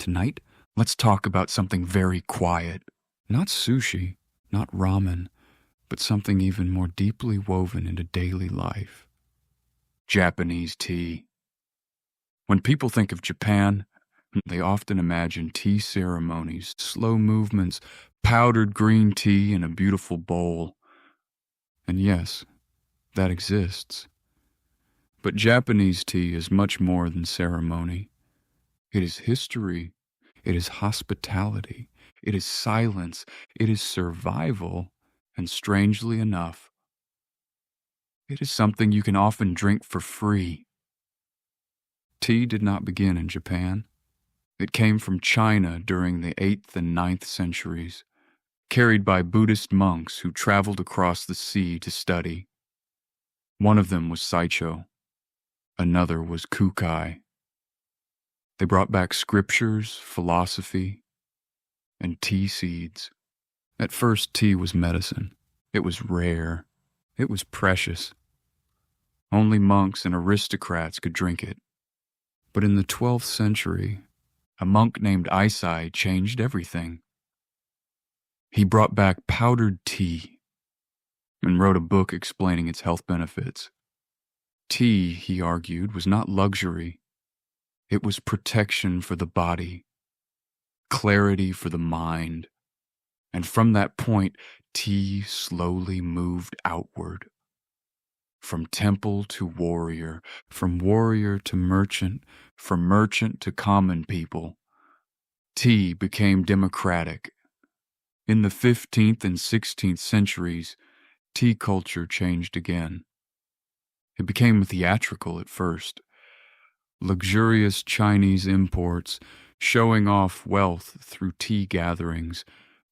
Tonight, let's talk about something very quiet. Not sushi, not ramen, but something even more deeply woven into daily life. Japanese tea. When people think of Japan, they often imagine tea ceremonies, slow movements, powdered green tea in a beautiful bowl. And yes, that exists. But Japanese tea is much more than ceremony. It is history. It is hospitality. It is silence. It is survival. And strangely enough, it is something you can often drink for free. Tea did not begin in Japan. It came from China during the 8th and 9th centuries, carried by Buddhist monks who traveled across the sea to study. One of them was Saicho. Another was Kukai. They brought back scriptures, philosophy, and tea seeds. At first, tea was medicine. It was rare. It was precious. Only monks and aristocrats could drink it. But in the 12th century, a monk named Aisai changed everything. He brought back powdered tea and wrote a book explaining its health benefits. Tea, he argued, was not luxury. It was protection for the body, clarity for the mind. And from that point, tea slowly moved outward. From temple to warrior, from warrior to merchant, from merchant to common people. Tea became democratic. In the 15th and 16th centuries, tea culture changed again. It became theatrical at first. Luxurious Chinese imports showing off wealth through tea gatherings.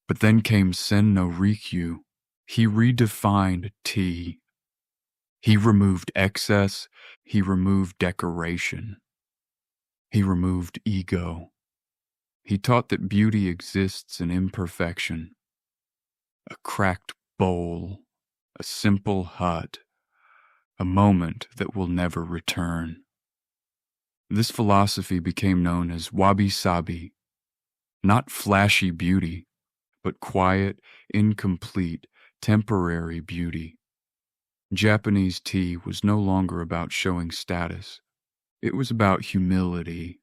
But then came Sen no Rikyu. He redefined tea. He removed excess. He removed decoration. He removed ego. He taught that beauty exists in imperfection. A cracked bowl, a simple hut, a moment that will never return. This philosophy became known as wabi-sabi, not flashy beauty, but quiet, incomplete, temporary beauty. Japanese tea was no longer about showing status. It was about humility,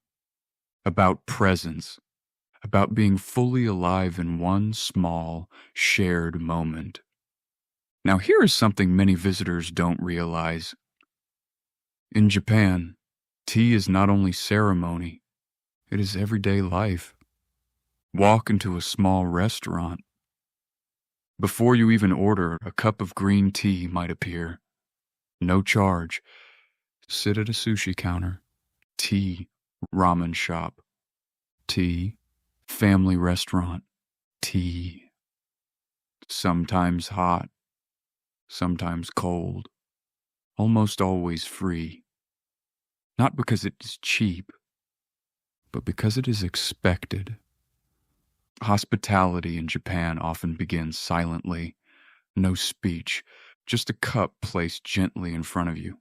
about presence, about being fully alive in one small, shared moment. Now here is something many visitors don't realize. In Japan, tea is not only ceremony, it is everyday life. Walk into a small restaurant. Before you even order, a cup of green tea might appear. No charge. Sit at a sushi counter. Tea, ramen shop. Tea, family restaurant. Tea. Sometimes hot, sometimes cold. Almost always free. Not because it is cheap, but because it is expected. Hospitality in Japan often begins silently. No speech, just a cup placed gently in front of you.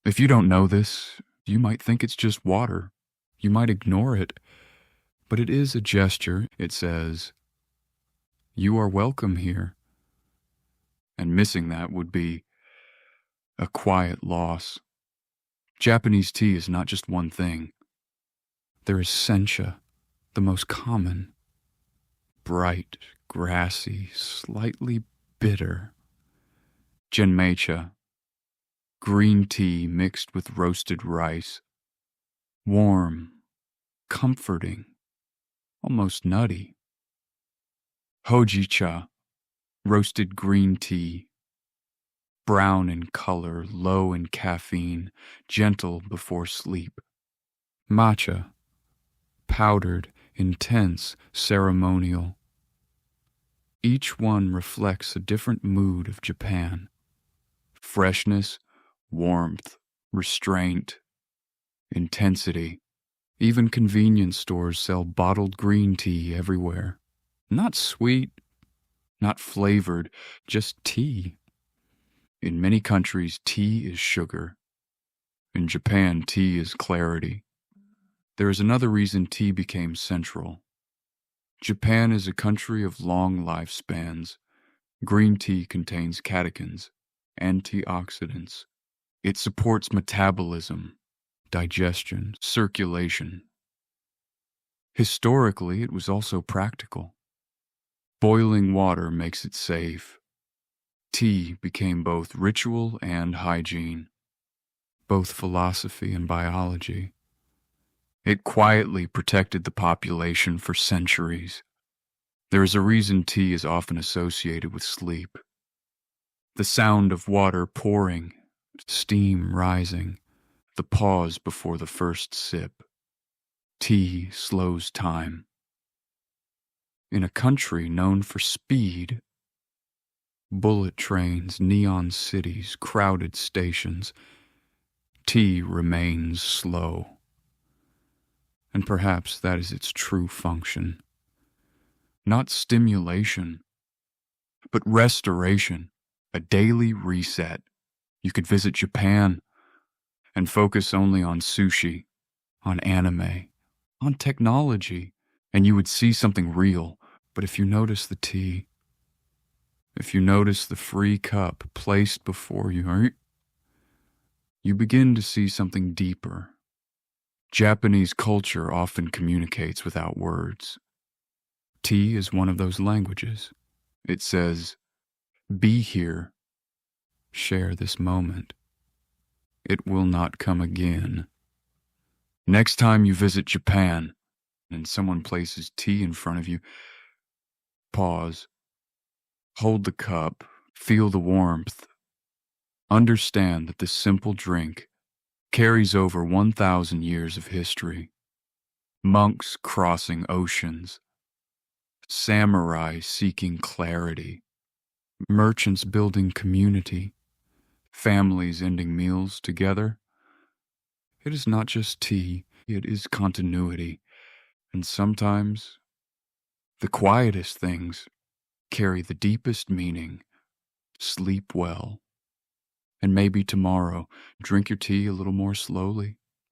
If you don't know this, you might think it's just water. You might ignore it. But it is a gesture. It says, "You are welcome here." And missing that would be a quiet loss. Japanese tea is not just one thing. There is sencha, the most common. Bright, grassy, slightly bitter. Genmaicha, green tea mixed with roasted rice. Warm, comforting, almost nutty. Hojicha, roasted green tea. Brown in color, low in caffeine, gentle before sleep. Matcha, powdered, intense, ceremonial. Each one reflects a different mood of Japan. Freshness, warmth, restraint, intensity. Even convenience stores sell bottled green tea everywhere. Not sweet, not flavored, just tea. In many countries, tea is sugar. In Japan, tea is clarity. There is another reason tea became central. Japan is a country of long lifespans. Green tea contains catechins, antioxidants. It supports metabolism, digestion, circulation. Historically, it was also practical. Boiling water makes it safe. Tea became both ritual and hygiene, both philosophy and biology. It quietly protected the population for centuries. There is a reason tea is often associated with sleep. The sound of water pouring, steam rising, the pause before the first sip. Tea slows time. In a country known for speed, bullet trains, neon cities, crowded stations, tea remains slow. And perhaps that is its true function. Not stimulation, but restoration, a daily reset. You could visit Japan and focus only on sushi, on anime, on technology, and you would see something real. But if you notice the tea, if you notice the free cup placed before you, you begin to see something deeper. Japanese culture often communicates without words. Tea is one of those languages. It says, "Be here. Share this moment. It will not come again." Next time you visit Japan and someone places tea in front of you, pause. Hold the cup. Feel the warmth. Understand that this simple drink carries over 1,000 years of history. Monks crossing oceans, samurai seeking clarity, merchants building community, families ending meals together. It is not just tea, it is continuity. And sometimes the quietest things carry the deepest meaning. Sleep well. And maybe tomorrow, drink your tea a little more slowly.